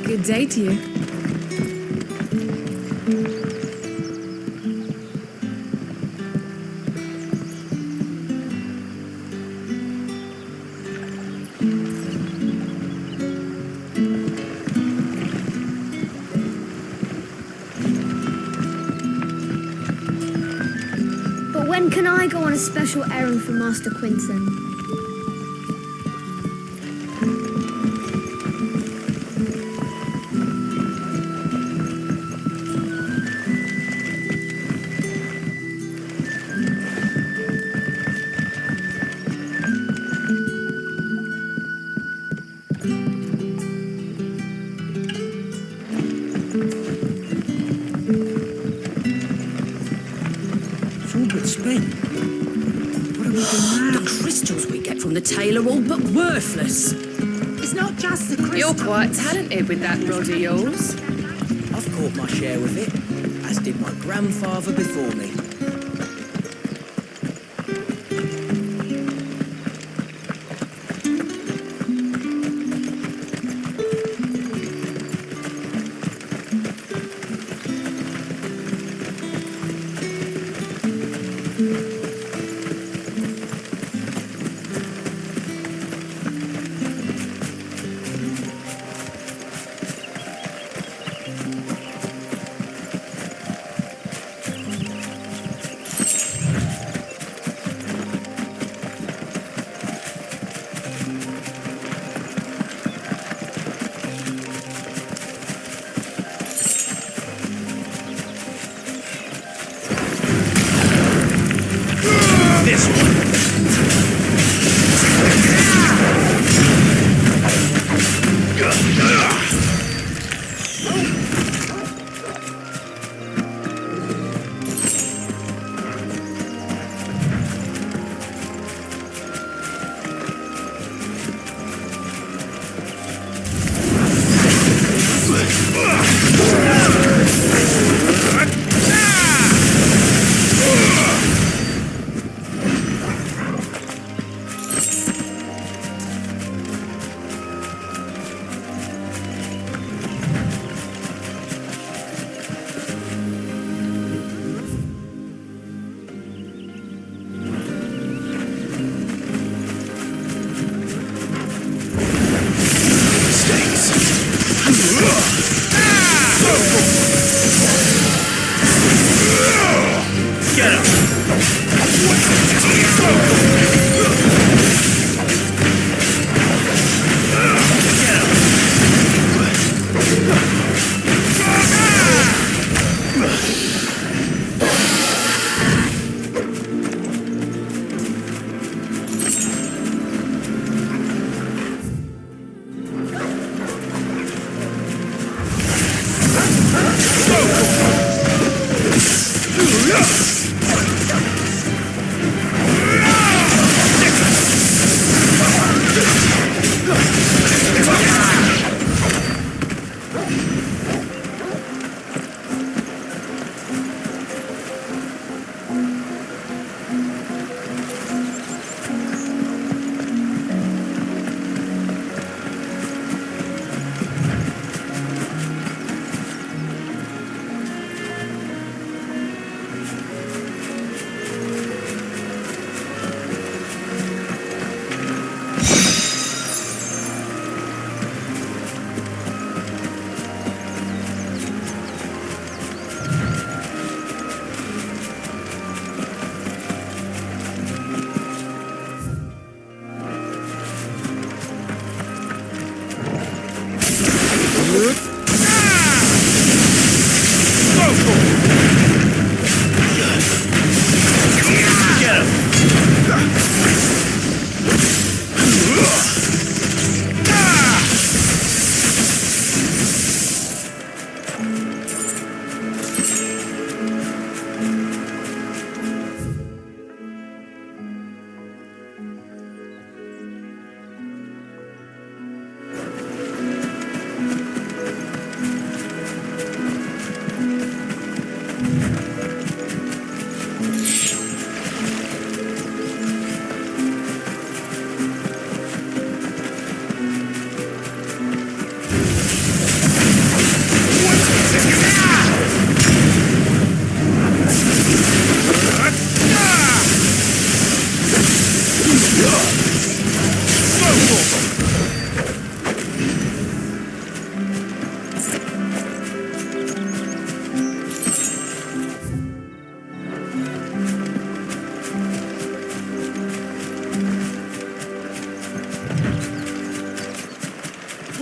Good day to you. But when can I go on a special errand for Master Quinton? The crystals we get from the tail are all but worthless. It's not just the crystals. You're quite talented with that rod of yours. I've caught my share of it, as did my grandfather before me.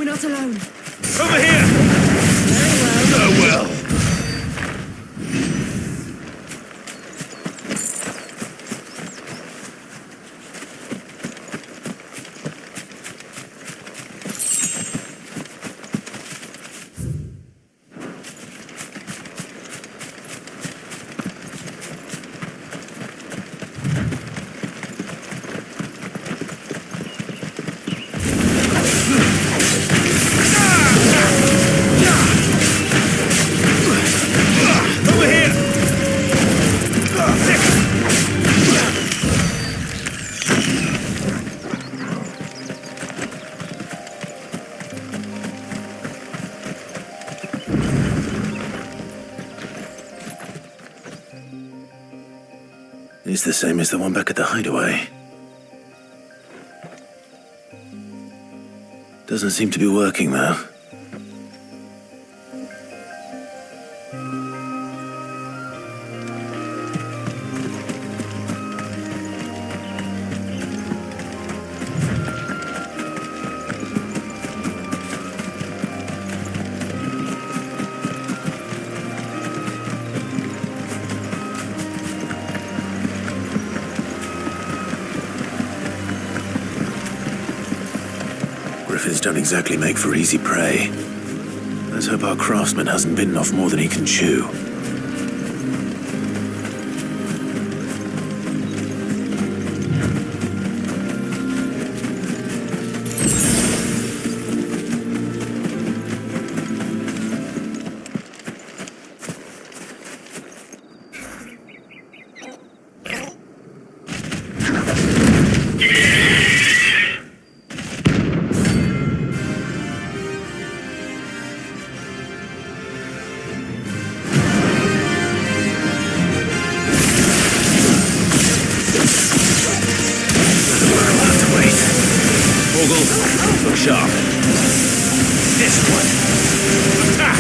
We're not alone. Over here! So well. It's the same as the one back at the hideaway. Doesn't seem to be working, though. Griffins don't exactly make for easy prey. Let's hope our craftsman hasn't bitten off more than he can chew. Look sharp. This one. Attack!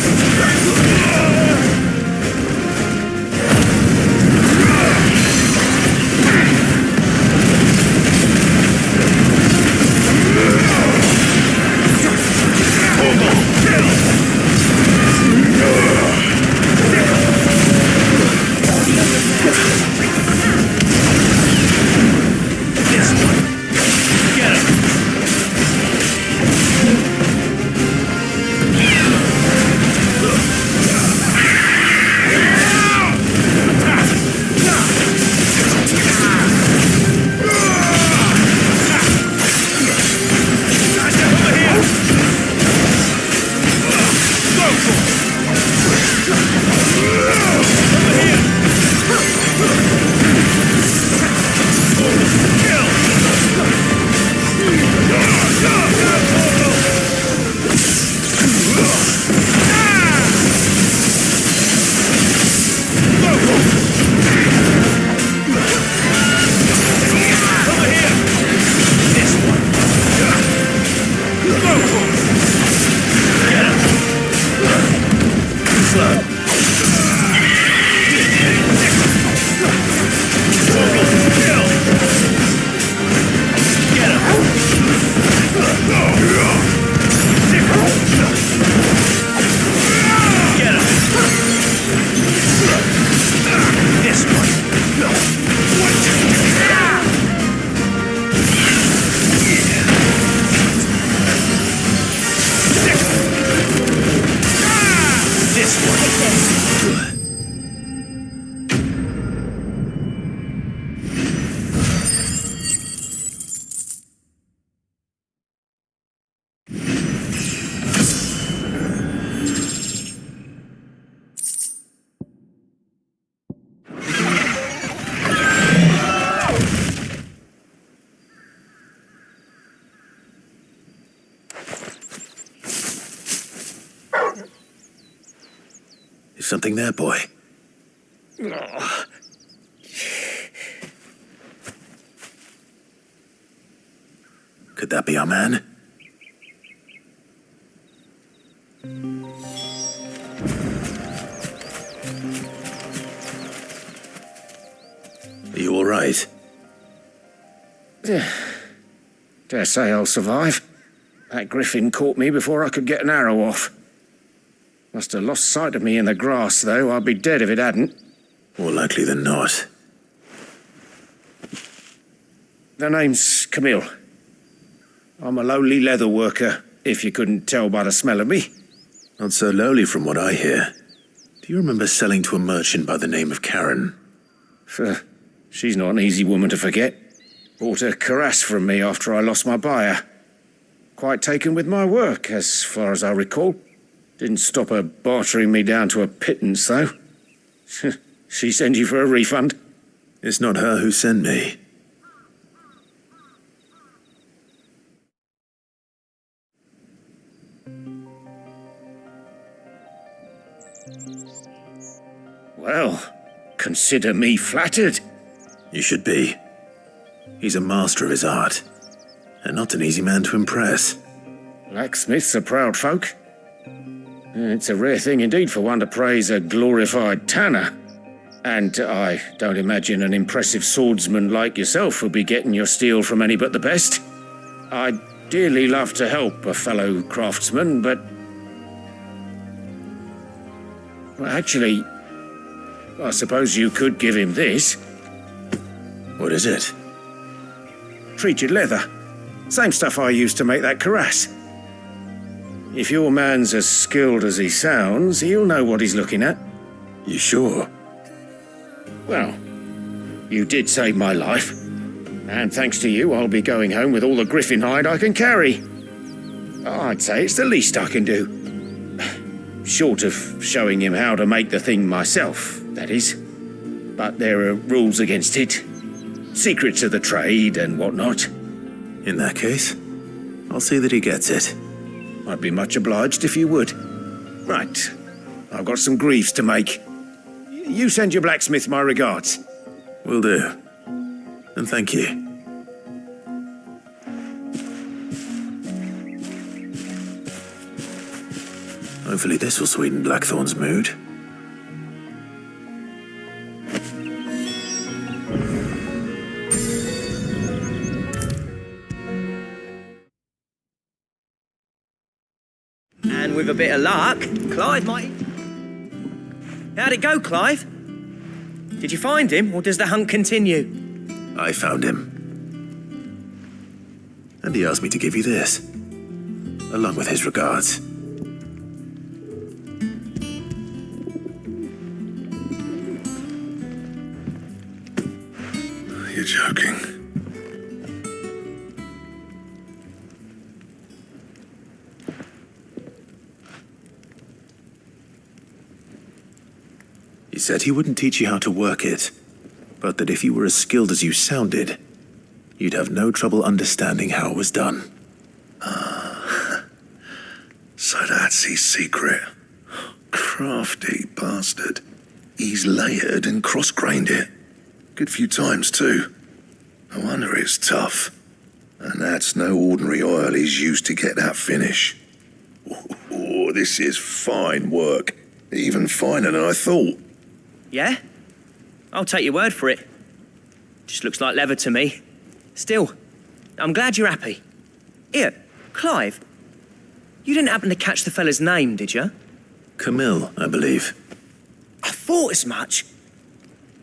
Is something there, boy? Could that be our man? Are you all right? Dare say I'll survive. That griffin caught me before I could get an arrow off. Must have lost sight of me in the grass, though. I'd be dead if it hadn't. More likely than not. The name's Camille. I'm a lowly leather worker, if you couldn't tell by the smell of me. Not so lowly from what I hear. Do you remember selling to a merchant by the name of Karen? She's not an easy woman to forget. Bought a cuirass from me after I lost my buyer. Quite taken with my work, as far as I recall. Didn't stop her bartering me down to a pittance, though. She sent you for a refund? It's not her who sent me. Well, consider me flattered. You should be. He's a master of his art, and not an easy man to impress. Blacksmiths are proud folk. It's a rare thing indeed for one to praise a glorified tanner. And I don't imagine an impressive swordsman like yourself would be getting your steel from any but the best. I'd dearly love to help a fellow craftsman, but... Well, actually, I suppose you could give him this. What is it? Treated leather. Same stuff I used to make that cuirass. If your man's as skilled as he sounds, he'll know what he's looking at. You sure? Well, you did save my life. And thanks to you, I'll be going home with all the griffin hide I can carry. I'd say it's the least I can do. Short of showing him how to make the thing myself, that is. But there are rules against it. Secrets of the trade and whatnot. In that case, I'll see that he gets it. I'd be much obliged if you would. Right. I've got some greaves to make. You send your blacksmith my regards. Will do. And thank you. Hopefully this will sweeten Blackthorn's mood. And with a bit of luck, Clive might... How'd it go, Clive? Did you find him, or does the hunt continue? I found him. And he asked me to give you this, along with his regards. You're joking. He said he wouldn't teach you how to work it, but that if you were as skilled as you sounded, you'd have no trouble understanding how it was done. So that's his secret. Crafty bastard. He's layered and cross-grained it. Good few times, too. No wonder it's tough. And that's no ordinary oil he's used to get that finish. Oh, this is fine work. Even finer than I thought. Yeah? I'll take your word for it. Just looks like leather to me. Still, I'm glad you're happy. Here, Clive, you didn't happen to catch the fella's name, did you? Camille, I believe. I thought as much.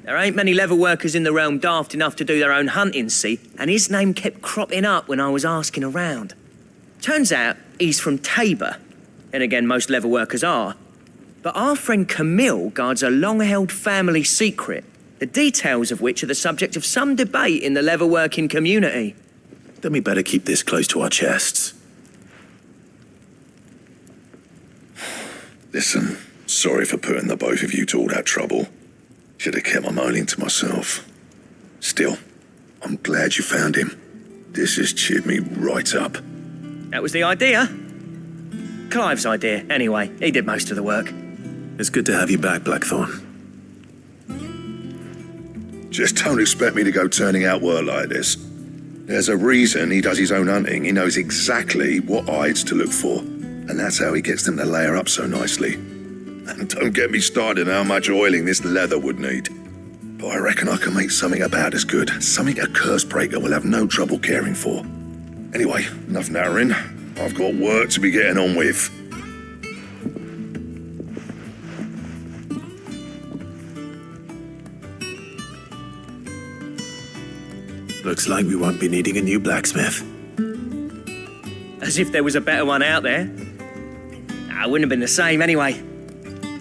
There ain't many leather workers in the realm daft enough to do their own hunting, see? And his name kept cropping up when I was asking around. Turns out he's from Tabor. And again, most leather workers are. But our friend Camille guards a long-held family secret, the details of which are the subject of some debate in the leather-working community. Then we better keep this close to our chests. Listen, sorry for putting the both of you to all that trouble. Should have kept my moaning to myself. Still, I'm glad you found him. This has cheered me right up. That was the idea. Clive's idea, anyway. He did most of the work. It's good to have you back, Blackthorn. Just don't expect me to go turning out work like this. There's a reason he does his own hunting. He knows exactly what hides to look for. And that's how he gets them to layer up so nicely. And don't get me started on how much oiling this leather would need. But I reckon I can make something about as good. Something a curse breaker will have no trouble caring for. Anyway, enough narrowing. I've got work to be getting on with. Looks like we won't be needing a new blacksmith. As if there was a better one out there. Nah, it wouldn't have been the same anyway.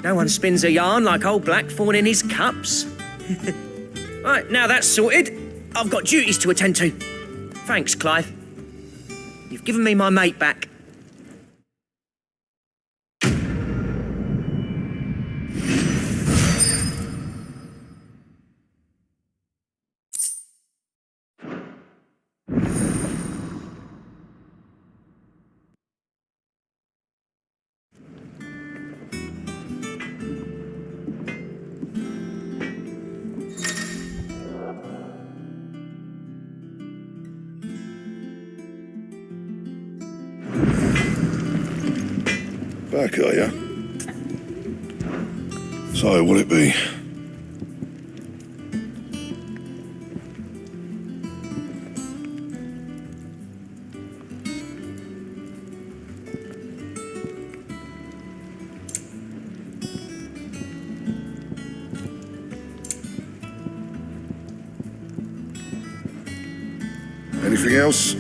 No one spins a yarn like old Blackthorn in his cups. Right, now that's sorted, I've got duties to attend to. Thanks, Clive. You've given me my mate back. Back, are ya? So, what'll it be? Anything else?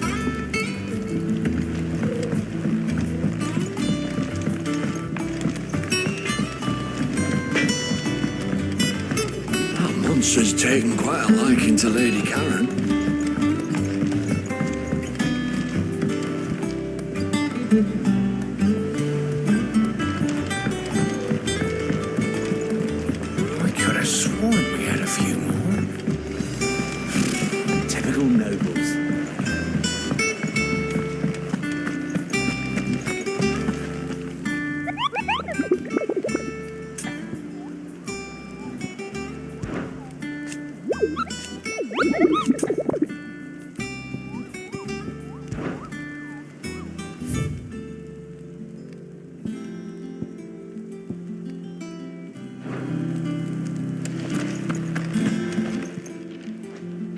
Monster's taken quite a liking to Lady Karen. I could have sworn we had a few more. Typical nobles.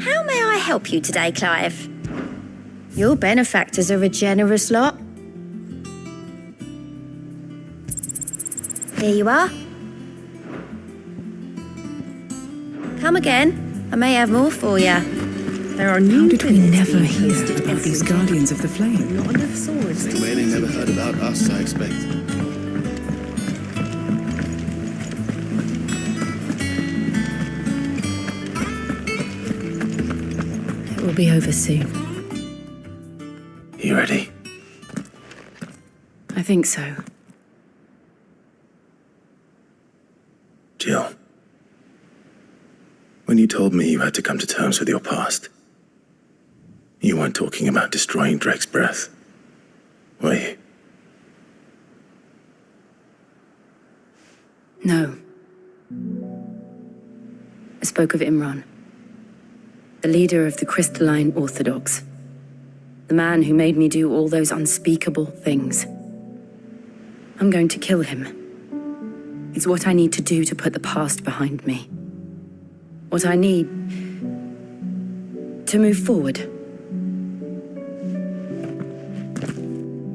How may I help you today, Clive? Your benefactors are a generous lot. Here you are. Come again. I may have more for you. There are new How did we never hear about these Guardians of the Flame? Not enough swords. They mainly never heard about us, I expect. It will be over soon. You ready? I think so. Jill. When you told me you had to come to terms with your past, you weren't talking about destroying Drake's breath, were you? No. I spoke of Imran, the leader of the Crystalline Orthodox, the man who made me do all those unspeakable things. I'm going to kill him. It's what I need to do to put the past behind me. What I need to move forward.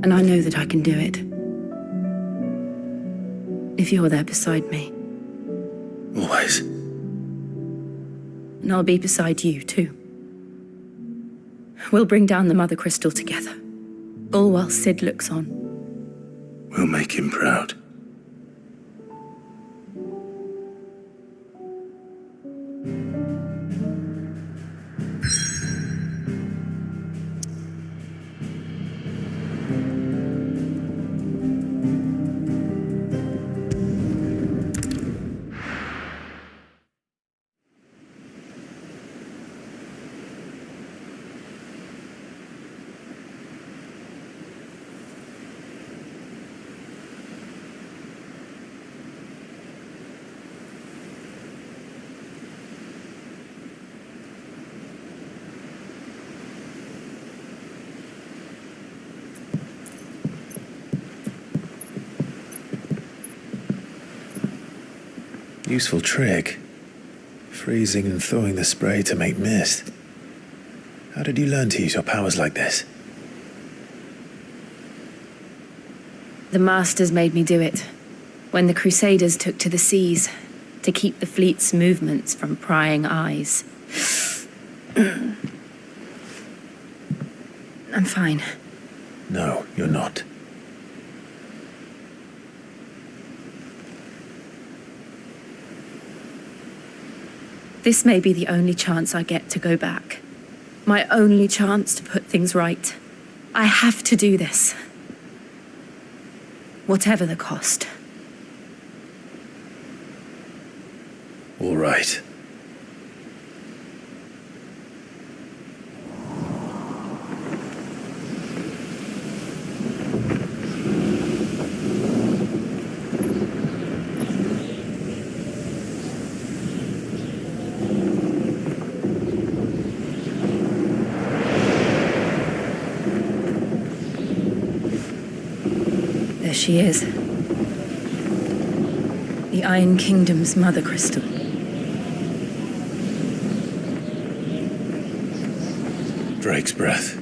And I know that I can do it. If you're there beside me. Always. And I'll be beside you, too. We'll bring down the Mother Crystal together. All while Sid looks on. We'll make him proud. Useful trick. Freezing and thawing the spray to make mist. How did you learn to use your powers like this? The Masters made me do it. When the Crusaders took to the seas, to keep the fleet's movements from prying eyes. I'm fine. No, you're not. This may be the only chance I get to go back. My only chance to put things right. I have to do this. Whatever the cost. All right. There she is. The Iron Kingdom's mother crystal. Drake's breath.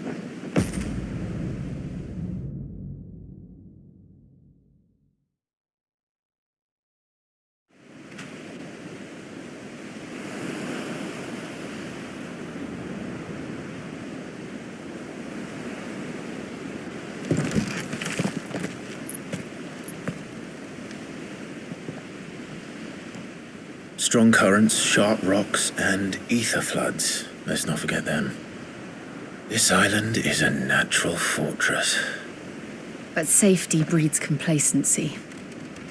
Strong currents, sharp rocks, and ether floods. Let's not forget them. This island is a natural fortress. But safety breeds complacency,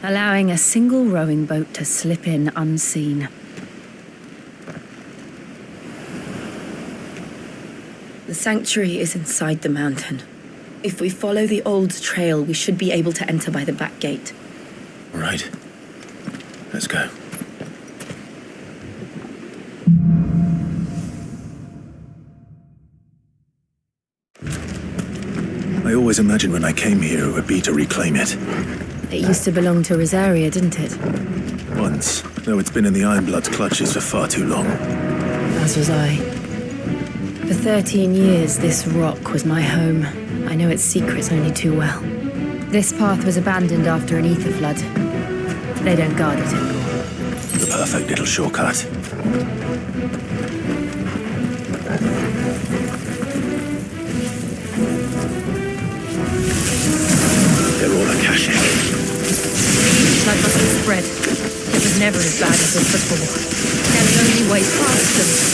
allowing a single rowing boat to slip in unseen. The sanctuary is inside the mountain. If we follow the old trail, we should be able to enter by the back gate. All right. Let's go. I always imagined when I came here it would be to reclaim it. It used to belong to Rosaria, didn't it? Once, though it's been in the Ironblood's clutches for far too long. As was I. For 13 years, this rock was my home. I know its secrets only too well. This path was abandoned after an ether flood. They don't guard it anymore. The perfect little shortcut. They're all Akashic. Blood must have spread. It was never as bad as this before. And the only way past them is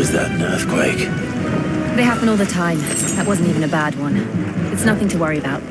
Was that an earthquake? They happen all the time. That wasn't even a bad one. It's nothing to worry about.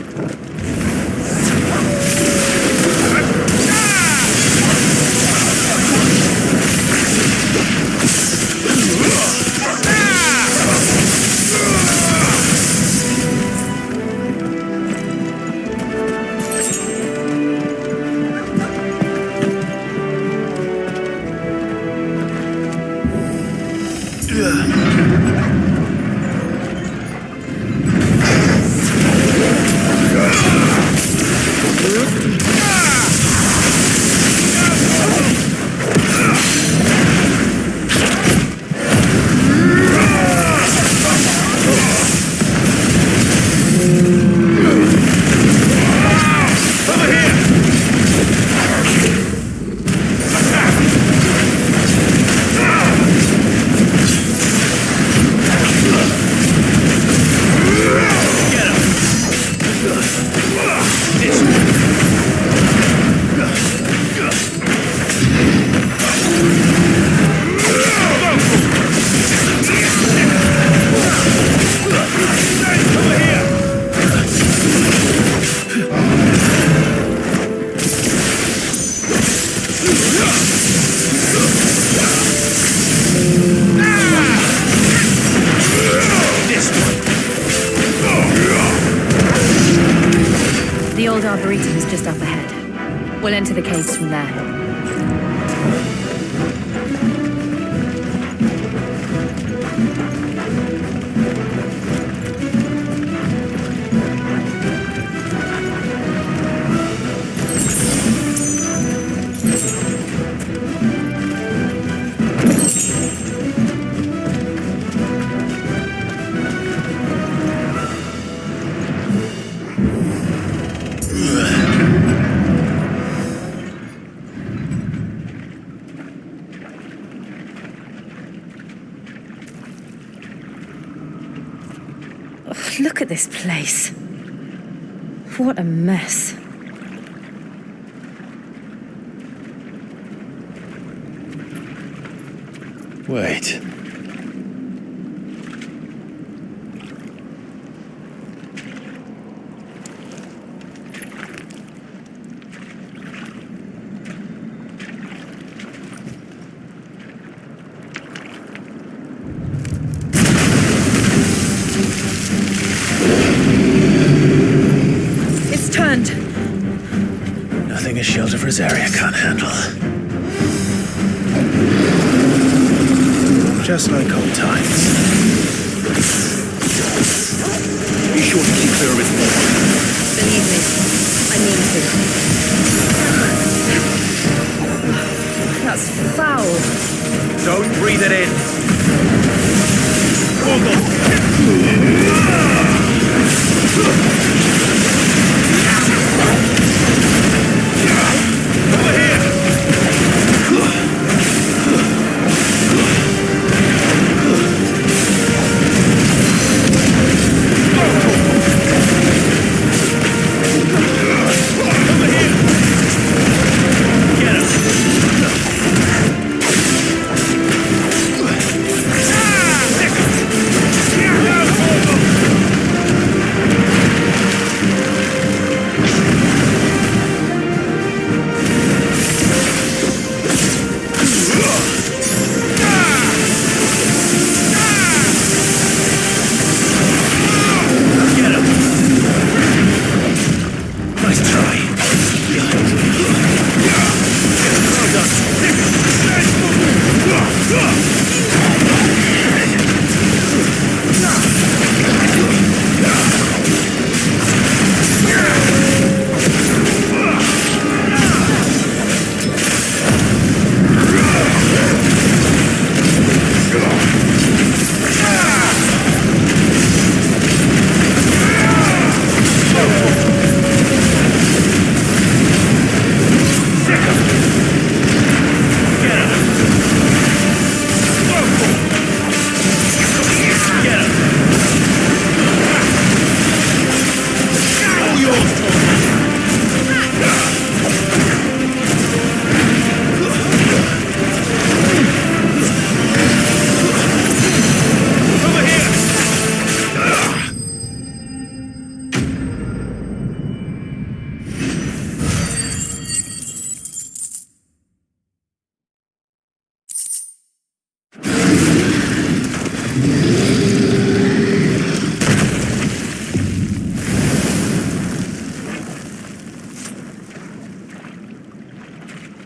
Arboretum's just up ahead. We'll enter the caves from there. Look at this place. What a mess. Wait. Nothing a shelter for his area can't handle. Just like old times. Be sure to keep clear of his wall. Believe me, I mean to. That's foul. Don't breathe it in.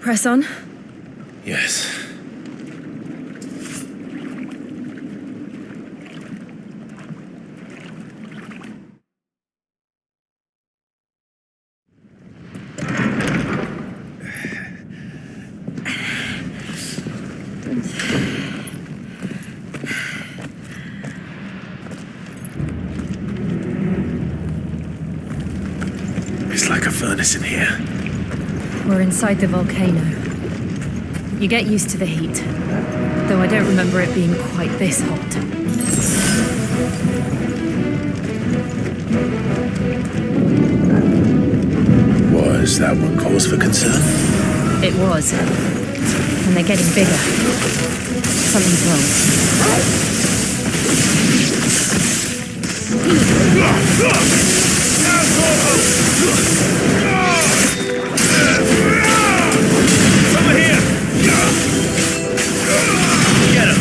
Press on. Yes. It's like a furnace in here. We're inside the volcano. You get used to the heat, though I don't remember it being quite this hot. Was that one cause for concern? It was. And they're getting bigger. Something's Over here! Get him!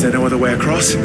Is there no other way across?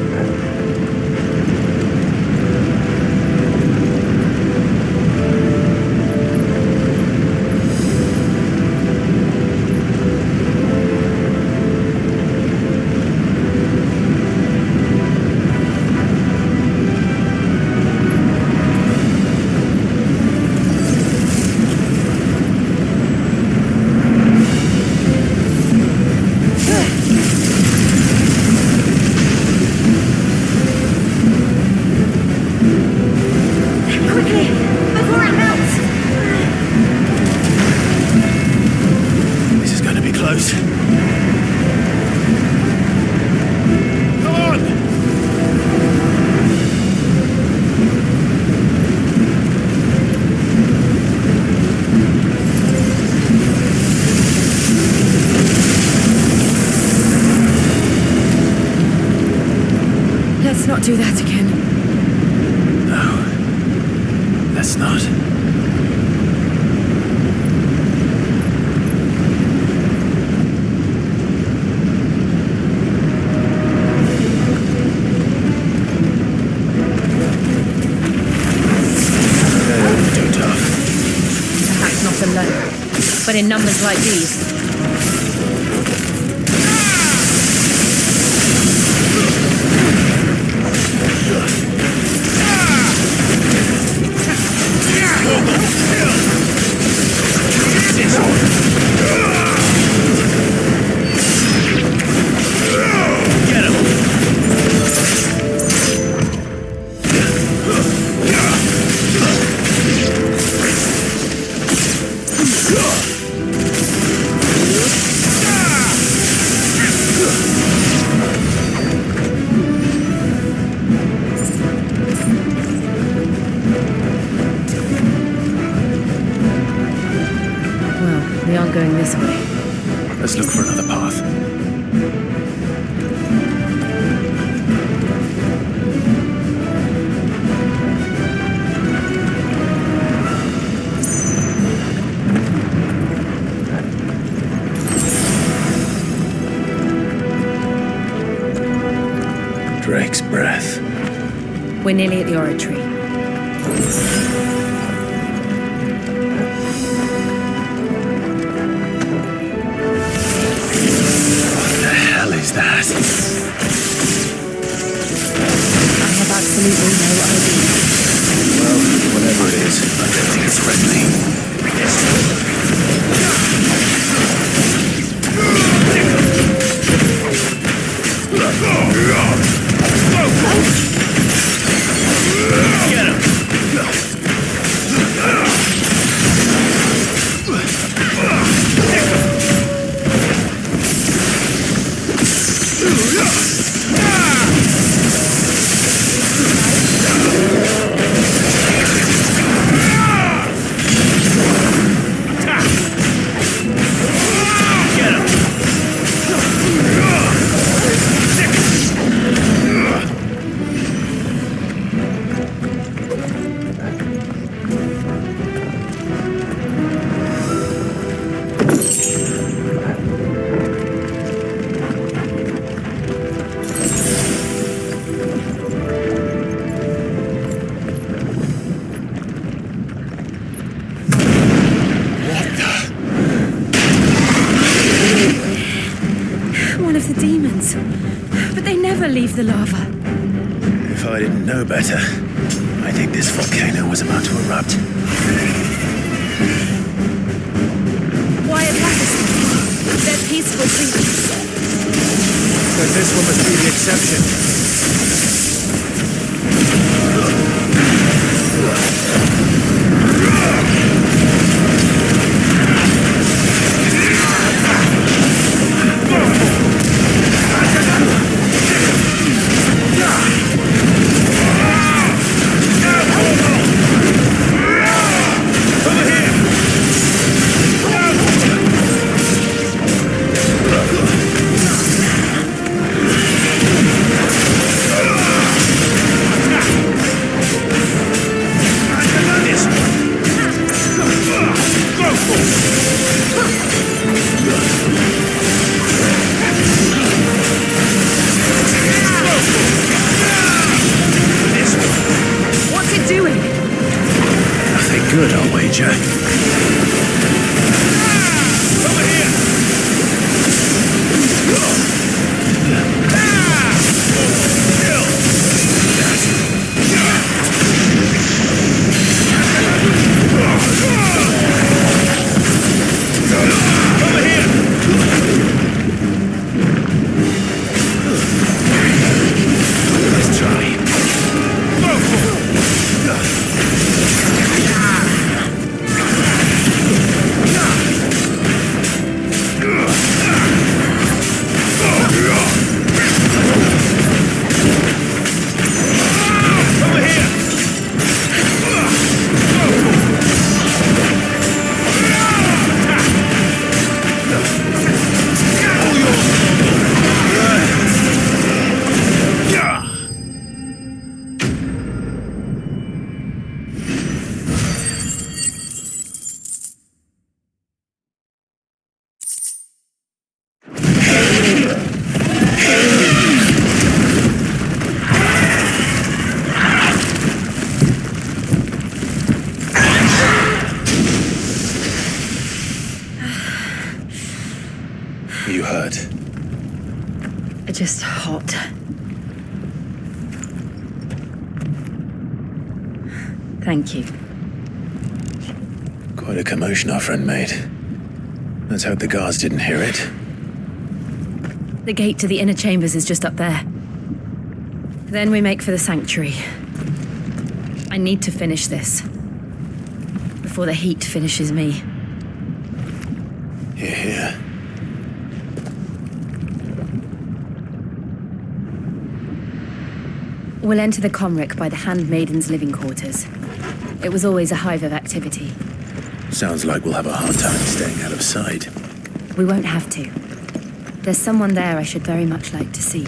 Quickly, before it melts! This is going to be close. Come on! Let's not do that again. No. Let's not. Too tough. Perhaps not alone, but in numbers like these. Well, we aren't going this way. Let's look for another path. Drake's breath. We're nearly at the oratory. What the hell is that? I have absolutely no idea. Well, whatever it is, I don't think it's friendly. One of the demons. But they never leave the lava. If I didn't know better, I think this volcano was about to erupt. Why Atlantis? They're peaceful creatures. But this one must be the exception. You hurt? Just hot. Thank you. Quite a commotion our friend made. Let's hope the guards didn't hear it. The gate to the inner chambers is just up there. Then we make for the sanctuary. I need to finish this. Before the heat finishes me. Here, here. We'll enter the Comric by the Handmaiden's living quarters. It was always a hive of activity. Sounds like we'll have a hard time staying out of sight. We won't have to. There's someone there I should very much like to see.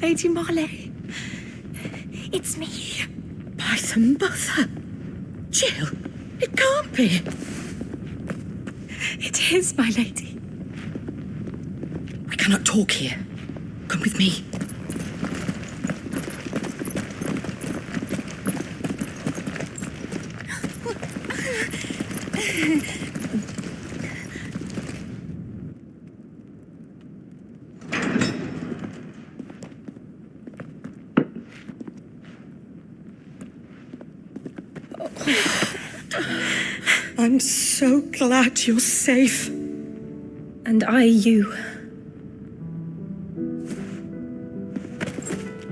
Lady Marley. It's me. By the mother. Jill, it can't be. It is, my lady. We cannot talk here. Come with me. I'm so glad you're safe. And I you.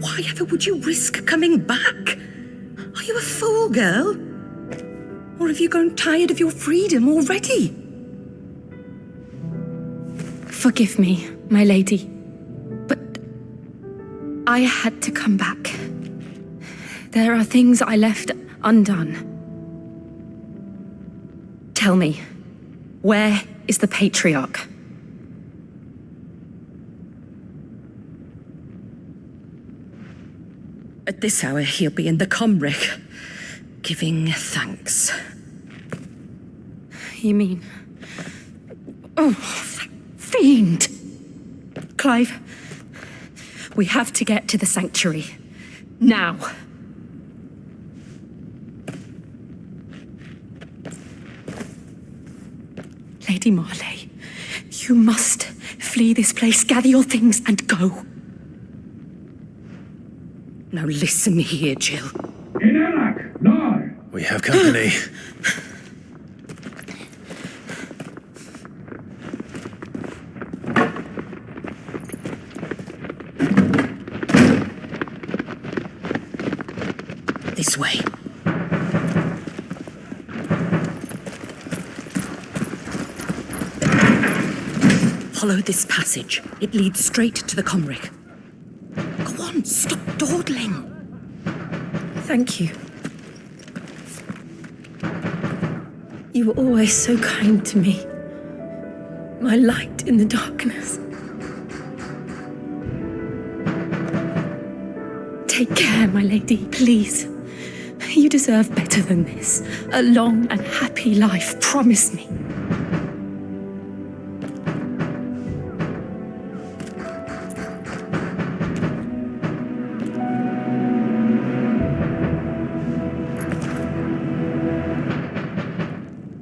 Why ever would you risk coming back? Are you a fool, girl? Or have you grown tired of your freedom already? Forgive me, my lady. But I had to come back. There are things I left undone. Tell me, where is the Patriarch? At this hour, he'll be in the Comric, giving thanks. You mean... Oh, that fiend! Clive, we have to get to the sanctuary. Now. Lady Marley, you must flee this place, gather your things and go. Now listen here, Jill. We have company. This way. Follow this passage. It leads straight to the Comric. Go on, stop dawdling. Thank you. You were always so kind to me. My light in the darkness. Take care, my lady, please. You deserve better than this. A long and happy life, promise me.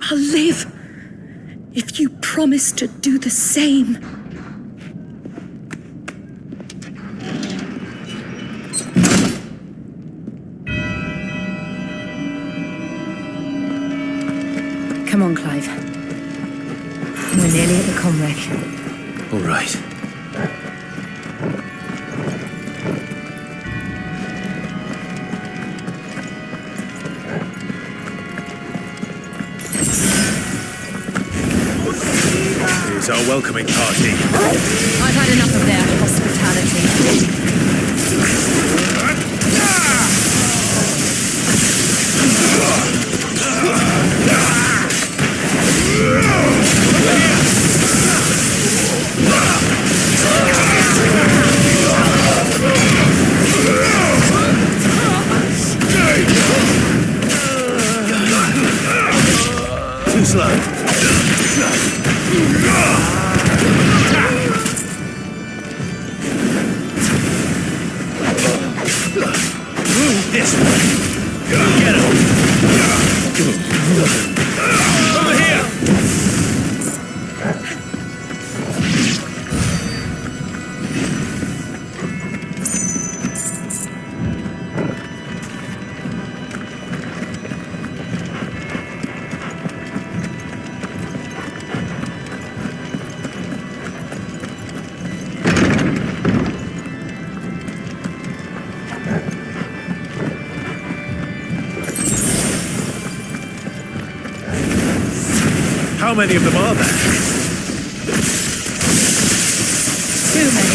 I'll live if you promise to do the same. Come on, Clive. We're nearly at the conwreck. All right. Here's our welcoming party. I've had enough of their hospitality. Too slow. This way. Get him. Over here. How many of them are there? Too many.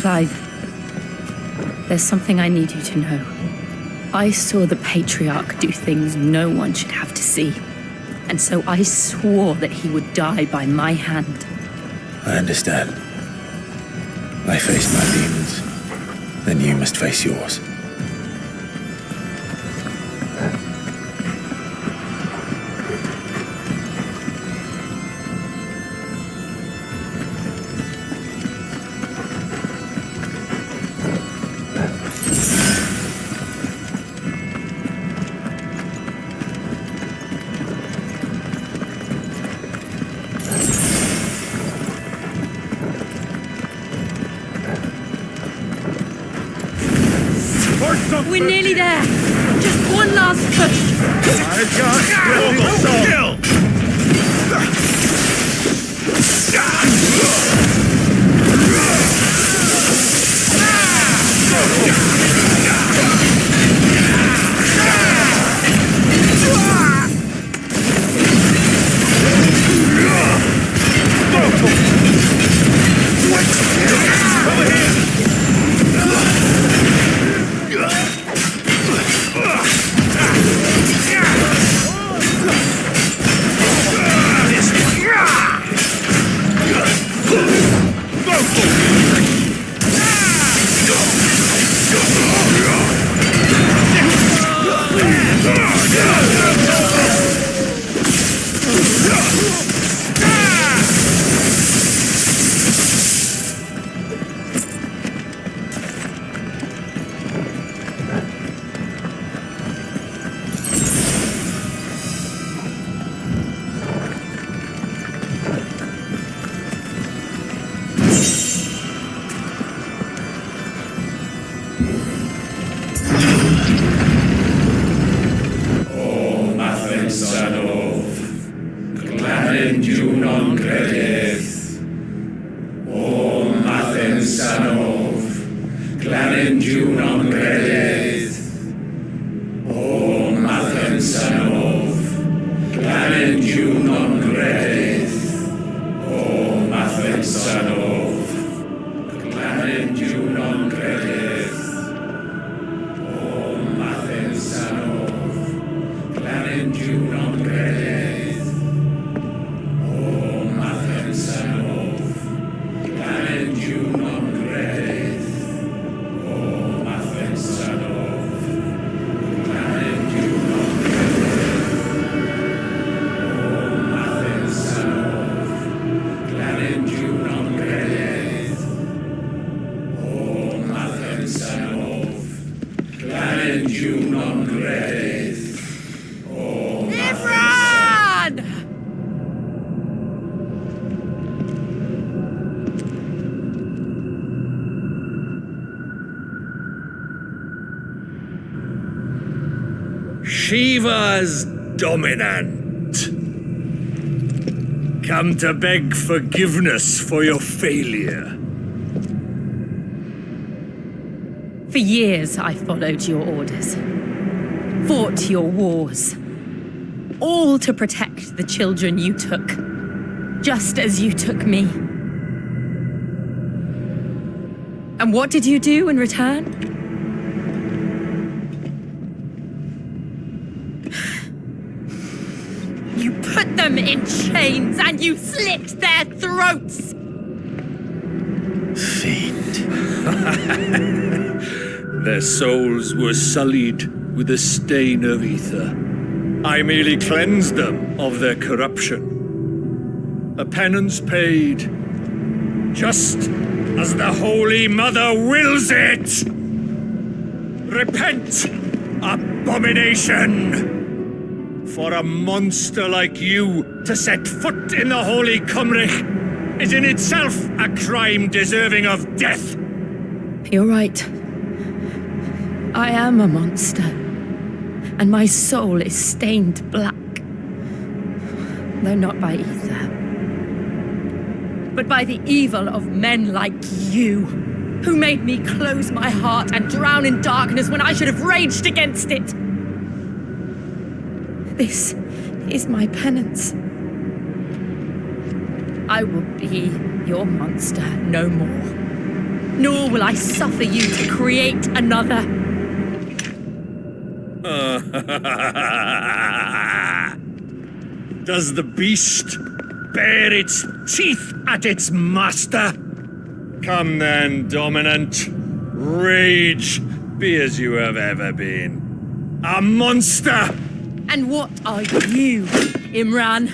Clive, there's something I need you to know. I saw the Patriarch do things no one should have to see. And so I swore that he would die by my hand. I understand. I faced my demons. Then you must face yours. We're nearly there. Just one last push. Shiva's dominant. Come to beg forgiveness for your failure. For years, I followed your orders, fought your wars, all to protect the children you took, just as you took me. And what did you do in return? You put them in chains and you slit their throats! Fiend. Their souls were sullied with the stain of ether. I merely cleansed them of their corruption. A penance paid, just as the Holy Mother wills it! Repent, abomination! For a monster like you to set foot in the Holy Cymric is in itself a crime deserving of death! You're right. I am a monster, and my soul is stained black. Though not by ether, but by the evil of men like you, who made me close my heart and drown in darkness when I should have raged against it. This is my penance. I will be your monster no more. Nor will I suffer you to create another. Does the beast bare its teeth at its master? Come then, dominant. Rage, be as you have ever been. A monster! And what are you, Imran?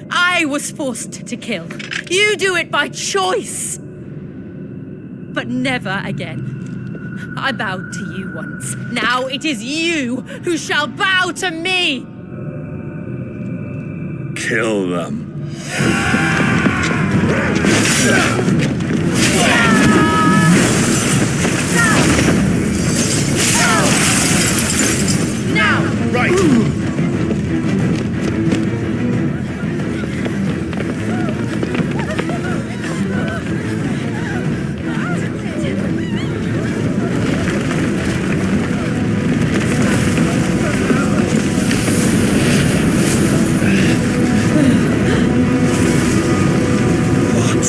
I was forced to kill. You do it by choice. But never again. I bowed to you once. Now it is you who shall bow to me! Kill them. Now! Right! What?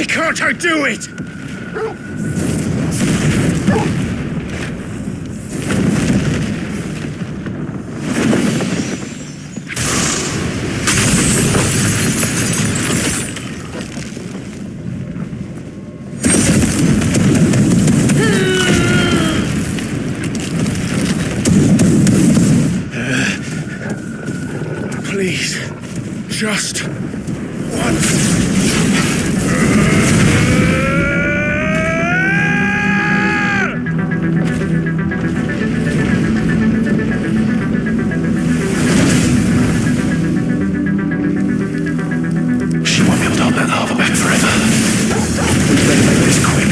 Why can't I do it? Please, just once. She won't be able to hold that lava back forever. We better make this quick.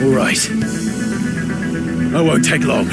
All right. I won't take long.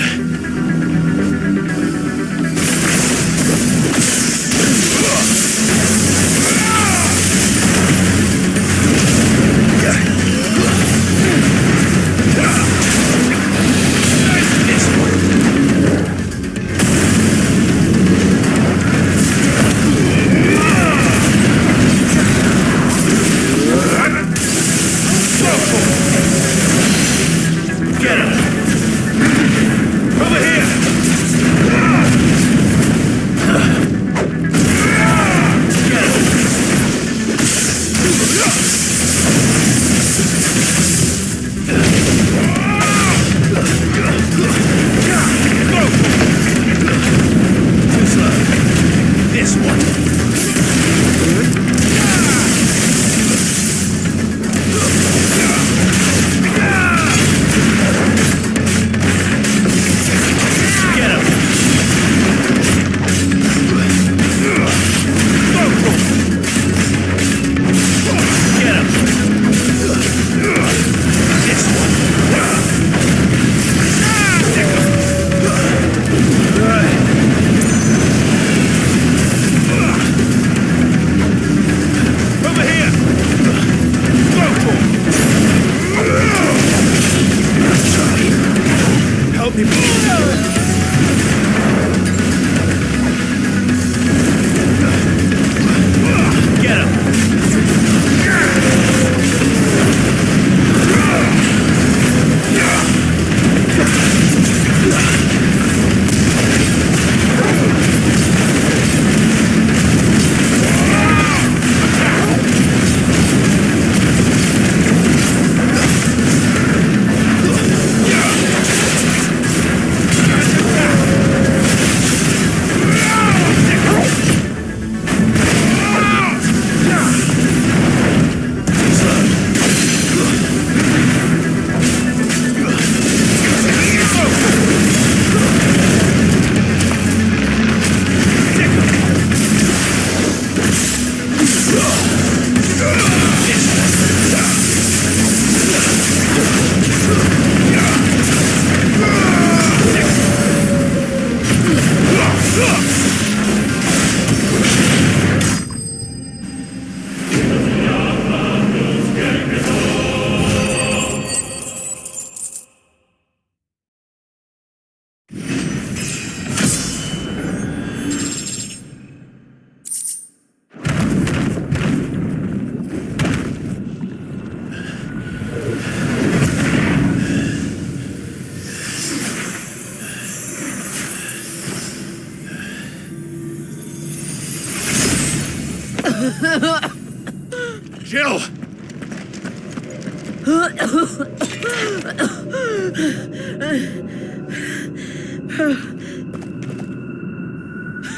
Jill!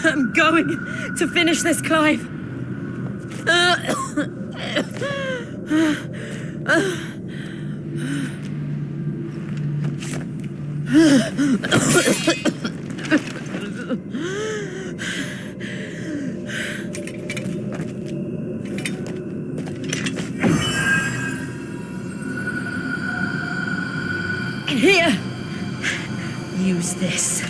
I'm going to finish this, Clive. Here, use this.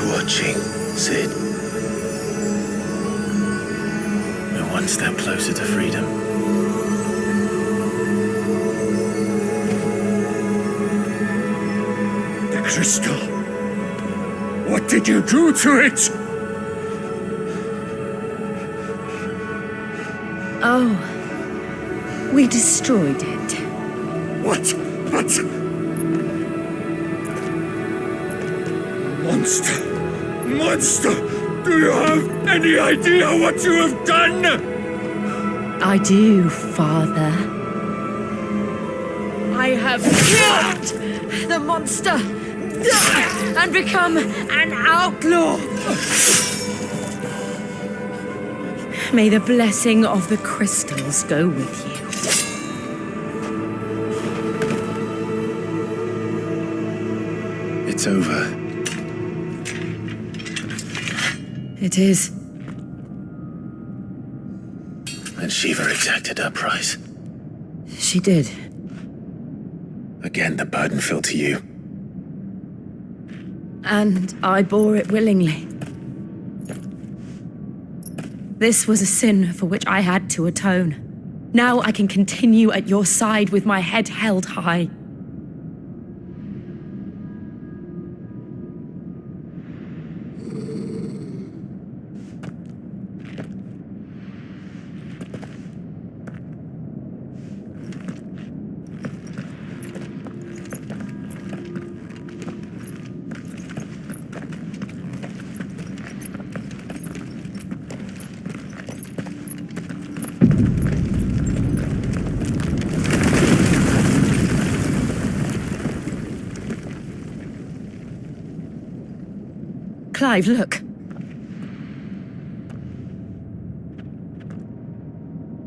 Watching, Sid. We're one step closer to freedom. The crystal. What did you do to it? Oh, we destroyed it. What? Monster! Monster! Do you have any idea what you have done? I do, Father. I have killed the monster and become an outlaw. May the blessing of the crystals go with you. It's over. It is. And Shiva exacted her price. She did. Again, the burden fell to you. And I bore it willingly. This was a sin for which I had to atone. Now I can continue at your side with my head held high. Clive, look.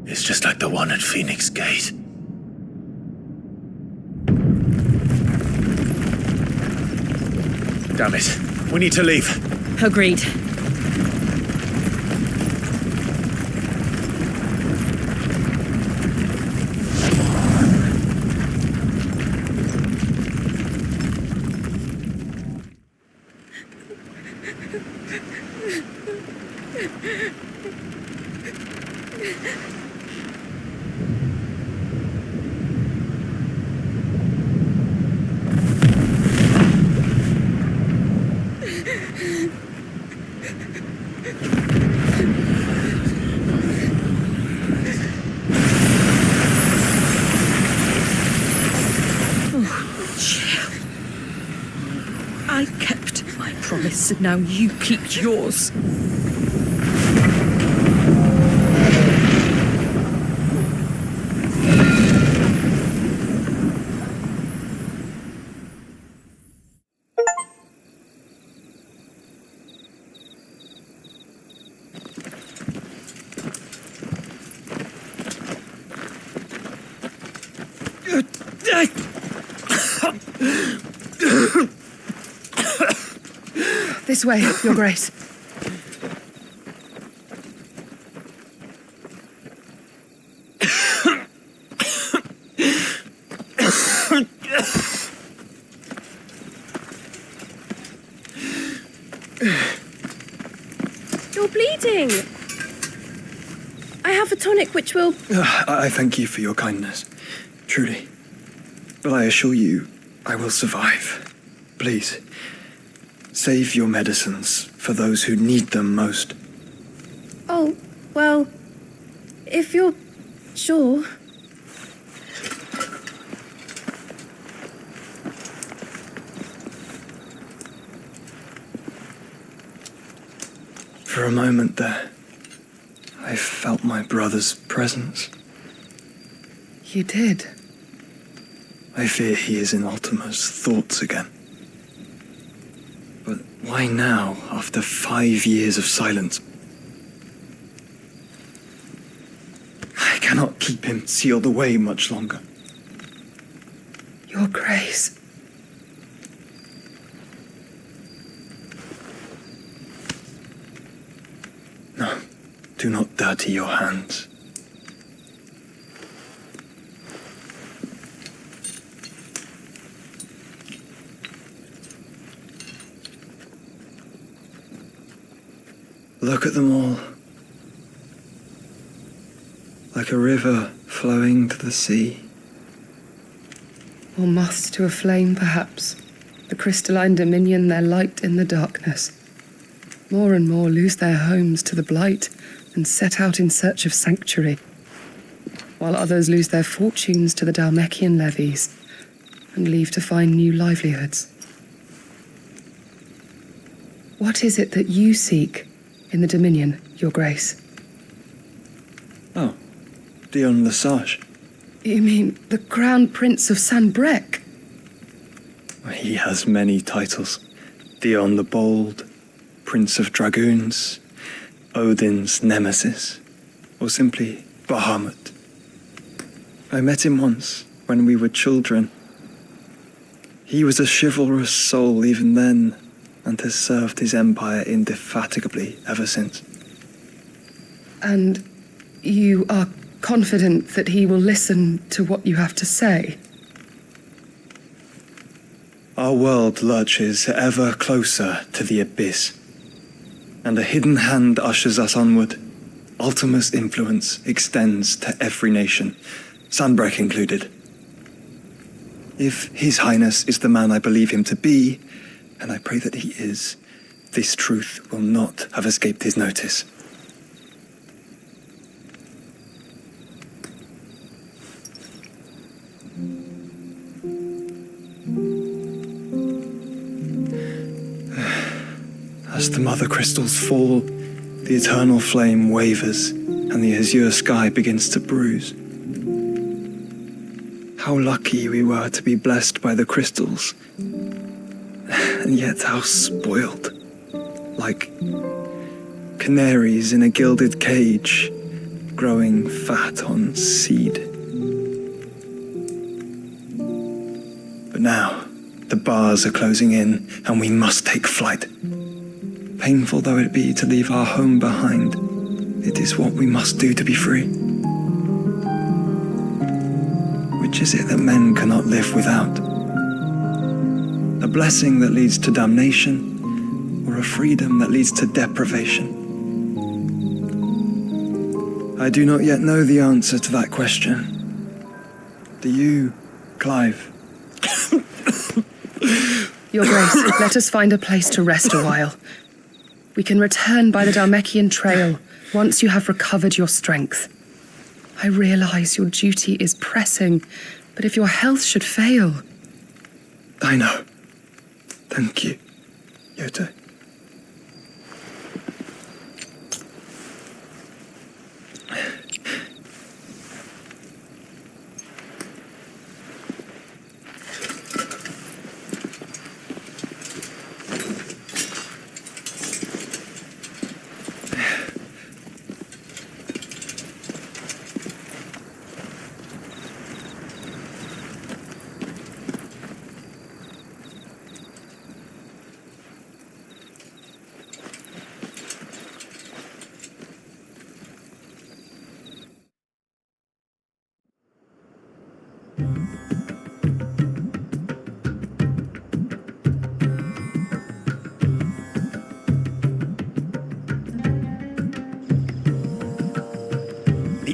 It's just like the one at Phoenix Gate. Damn it. We need to leave. Agreed. I kept my promise, and now you keep yours. This way, Your Grace. You're bleeding. I have a tonic which will... I thank you for your kindness, truly. But I assure you, I will survive. Please, save your medicines for those who need them most. Oh, well, if you're sure... For a moment there, I felt my brother's presence. You did? I fear he is in Ultima's thoughts again. But why now, after 5 years of silence? I cannot keep him sealed away much longer. Your Grace. No, do not dirty your hands. Look at them all. Like a river flowing to the sea. Or moths to a flame, perhaps. The crystalline dominion, their light in the darkness. More and more lose their homes to the blight and set out in search of sanctuary, while others lose their fortunes to the Dhalmekian levies and leave to find new livelihoods. What is it that you seek in the Dominion, Your Grace? Oh, Dion Lesage. You mean the Crown Prince of Sanbrec? He has many titles. Dion the Bold, Prince of Dragoons, Odin's Nemesis, or simply Bahamut. I met him once, when we were children. He was a chivalrous soul even then, and has served his empire indefatigably ever since. And you are confident that he will listen to what you have to say? Our world lurches ever closer to the abyss, and a hidden hand ushers us onward. Ultima's influence extends to every nation, Sanbrec included. If His Highness is the man I believe him to be, and I pray that he is, this truth will not have escaped his notice. As the mother crystals fall, the eternal flame wavers, and the azure sky begins to bruise. How lucky we were to be blessed by the crystals, and yet how spoiled. Like canaries in a gilded cage, growing fat on seed. But now, the bars are closing in, and we must take flight. Painful though it be to leave our home behind, it is what we must do to be free. Which is it that men cannot live without? A blessing that leads to damnation, or a freedom that leads to deprivation? I do not yet know the answer to that question. Do you, Clive? Your Grace, let us find a place to rest a while. We can return by the Dhalmekian trail once you have recovered your strength. I realize your duty is pressing, but if your health should fail... I know. Thank you, Yote.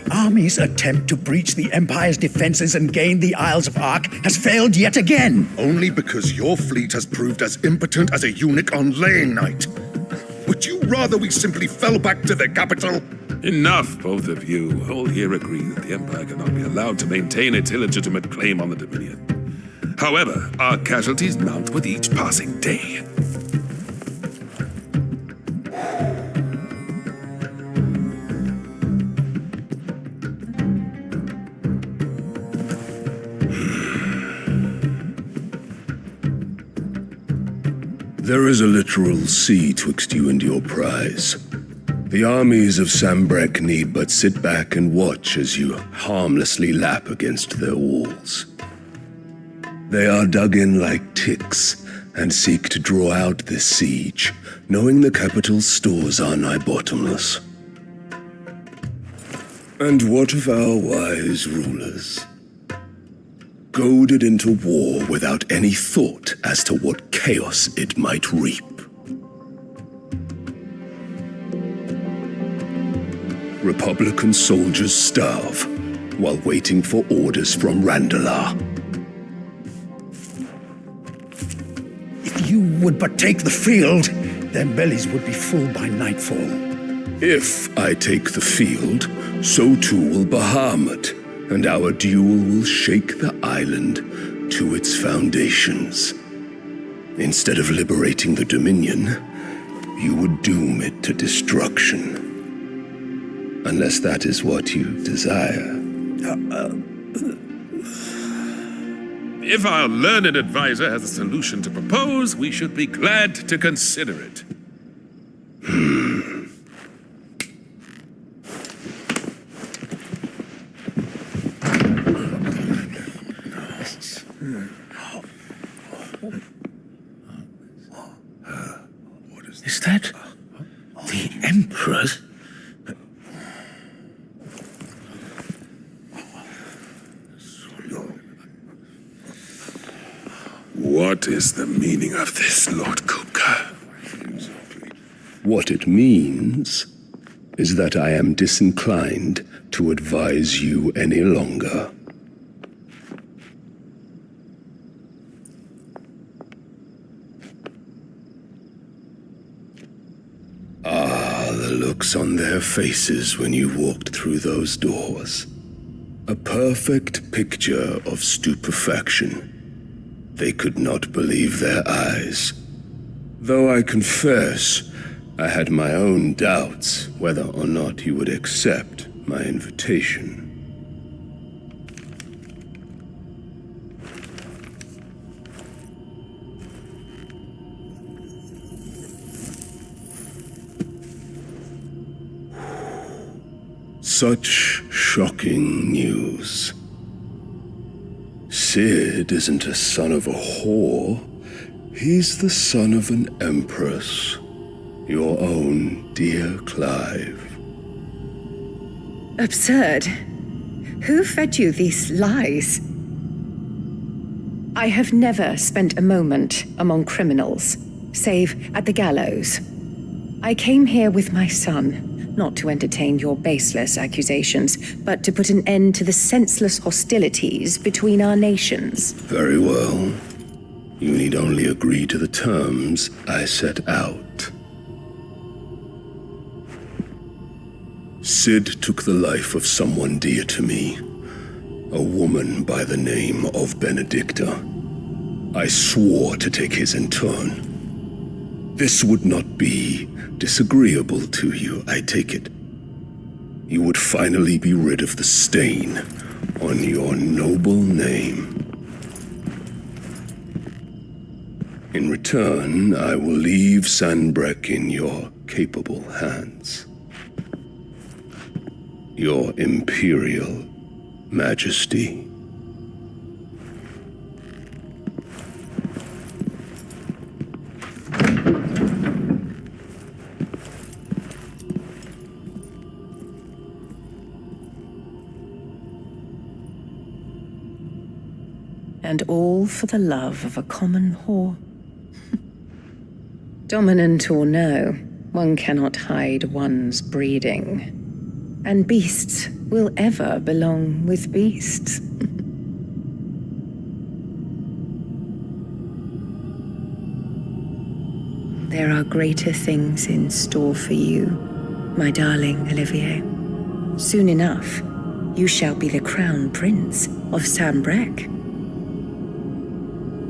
The army's attempt to breach the Empire's defenses and gain the Isles of Ark has failed yet again. Only because your fleet has proved as impotent as a eunuch on laying night. Would you rather we simply fell back to the capital? Enough, both of you. All here agree that the Empire cannot be allowed to maintain its illegitimate claim on the Dominion. However, our casualties mount with each passing day. There is a literal sea twixt you and your prize. The armies of Sambrek need but sit back and watch as you harmlessly lap against their walls. They are dug in like ticks and seek to draw out this siege, knowing the capital's stores are nigh bottomless. And what of our wise rulers? Goaded into war without any thought as to what chaos it might reap. Republican soldiers starve while waiting for orders from Randalar. If you would but take the field, their bellies would be full by nightfall. If I take the field, so too will Bahamut, and our duel will shake the island to its foundations. Instead of liberating the Dominion, you would doom it to destruction. Unless that is what you desire. If our learned advisor has a solution to propose, we should be glad to consider it. Is that the Emperor's? What is the meaning of this, Lord Kupka? What it means is that I am disinclined to advise you any longer. The looks on their faces when you walked through those doors. A perfect picture of stupefaction. They could not believe their eyes. Though I confess, I had my own doubts whether or not you would accept my invitation. Such shocking news. Sid isn't a son of a whore. He's the son of an empress. Your own dear Clive. Absurd. Who fed you these lies? I have never spent a moment among criminals, save at the gallows. I came here with my son, not to entertain your baseless accusations, but to put an end to the senseless hostilities between our nations. Very well. You need only agree to the terms I set out. Sid took the life of someone dear to me, a woman by the name of Benedicta. I swore to take his in turn. This would not be disagreeable to you, I take it. You would finally be rid of the stain on your noble name. In return, I will leave Sanbreque in your capable hands. Your Imperial Majesty. And all for the love of a common whore. Dominant or no, one cannot hide one's breeding. And beasts will ever belong with beasts. There are greater things in store for you, my darling Olivier. Soon enough, you shall be the crown prince of Sambrec.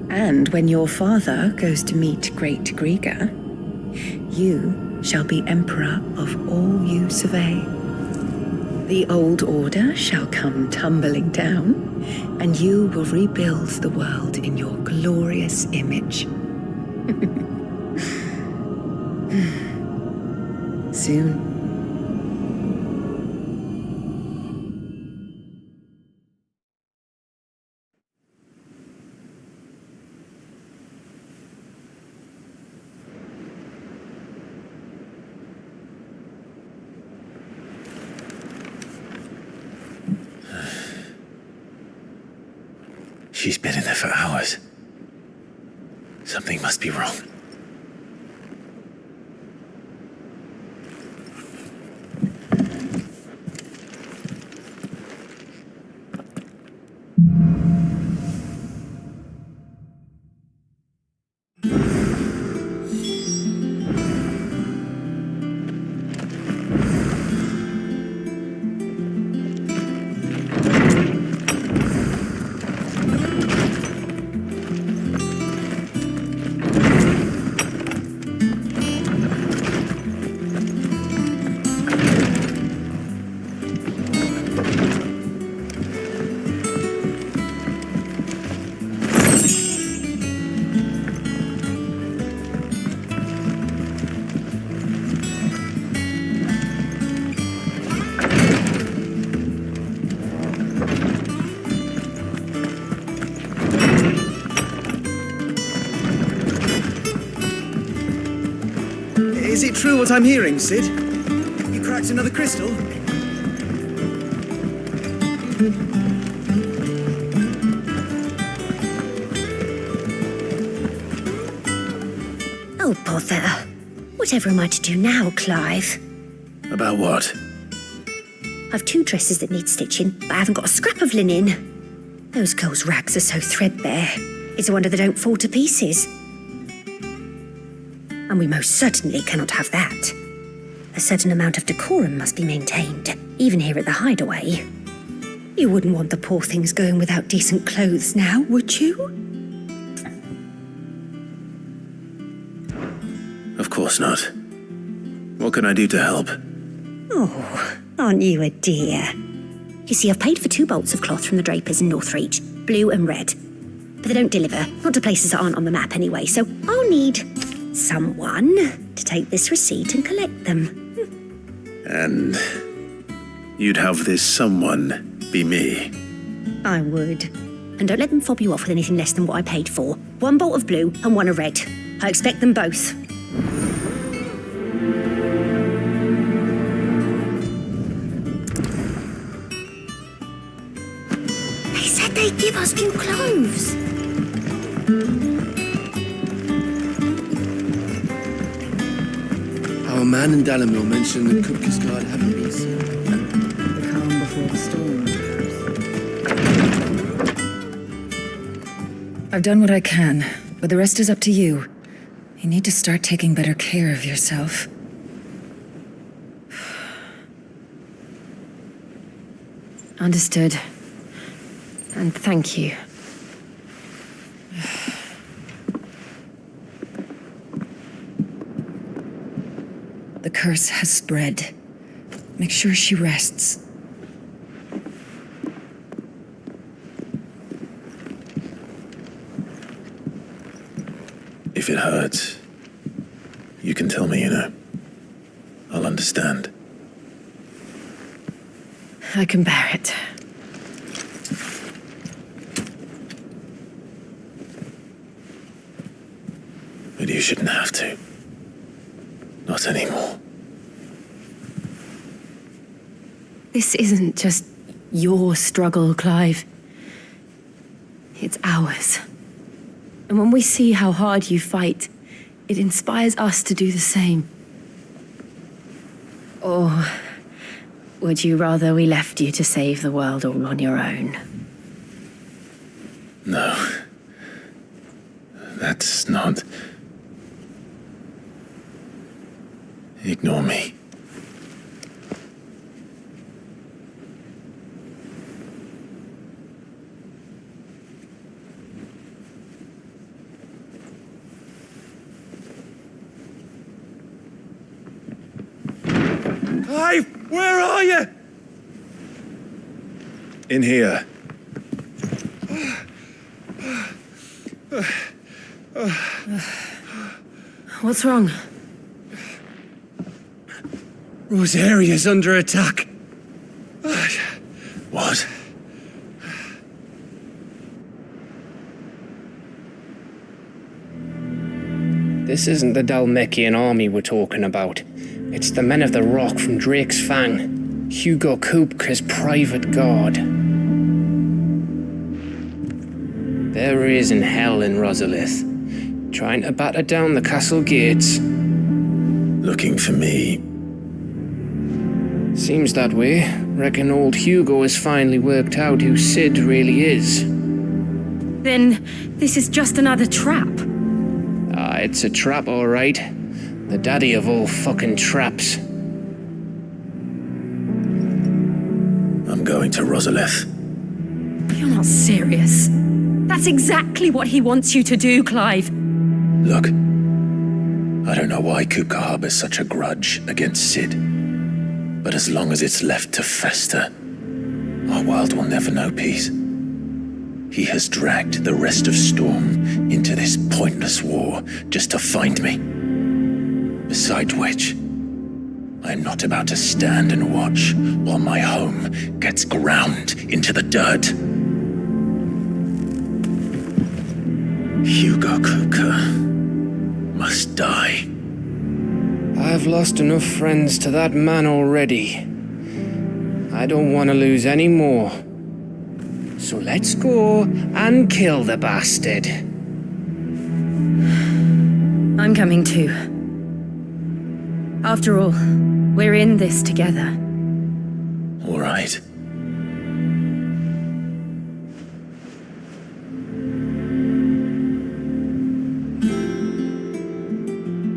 And when your father goes to meet Great Griga, you shall be emperor of all you survey. The old order shall come tumbling down, and you will rebuild the world in your glorious image. Soon. She's been in there for hours. Something must be wrong. Is it true what I'm hearing, Sid? You cracked another crystal? Oh, bother. Whatever am I to do now, Clive? About what? I've 2 dresses that need stitching, but I haven't got a scrap of linen. Those girls' rags are so threadbare. It's a wonder they don't fall to pieces. And we most certainly cannot have that. A certain amount of decorum must be maintained, even here at the Hideaway. You wouldn't want the poor things going without decent clothes now, would you? Of course not. What can I do to help? Oh, aren't you a dear? You see, I've paid for 2 bolts of cloth from the drapers in Northreach, blue and red. But they don't deliver, not to places that aren't on the map anyway, so I'll need someone to take this receipt and collect them. And you'd have this someone be me? I would. And don't let them fob you off with anything less than what I paid for. 1 bolt of blue and 1 of red. I expect them both. They said they'd give us new clothes. Our man in Dalamil mentioned the Cook's Guard having been seen. The calm before the storm. I've done what I can, but the rest is up to you. You need to start taking better care of yourself. Understood. And thank you. The curse has spread. Make sure she rests. If it hurts, you can tell me, you know. I'll understand. I can bear it. But you shouldn't have to. Not anymore. This isn't just your struggle, Clive. It's ours. And when we see how hard you fight, it inspires us to do the same. Or Would you rather we left you to save the world all on your own? No. That's not... Ignore me. Clive, where are you? In here. What's wrong? Rosaria's under attack. What? This isn't the Dalmekian army we're talking about. It's the men of the Rock from Drake's Fang. Hugo Kupka's private guard. There he is in hell in Rosalith, trying to batter down the castle gates. Looking for me. Seems that way. Reckon old Hugo has finally worked out who Sid really is. Then this is just another trap. Ah, it's a trap, all right. The daddy of all fucking traps. I'm going to Rosalith. You're not serious. That's exactly what he wants you to do, Clive. Look, I don't know why Kupka harbors such a grudge against Sid, but as long as it's left to fester, our world will never know peace. He has dragged the rest of Storm into this pointless war just to find me. Besides which, I'm not about to stand and watch while my home gets ground into the dirt. Hugo Kupka must die. I've lost enough friends to that man already. I don't want to lose any more. So let's go and kill the bastard. I'm coming too. After all, we're in this together. All right.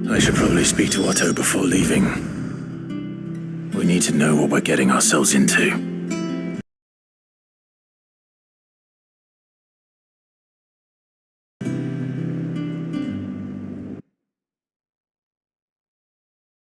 I should probably speak to Otto before leaving. We need to know what we're getting ourselves into.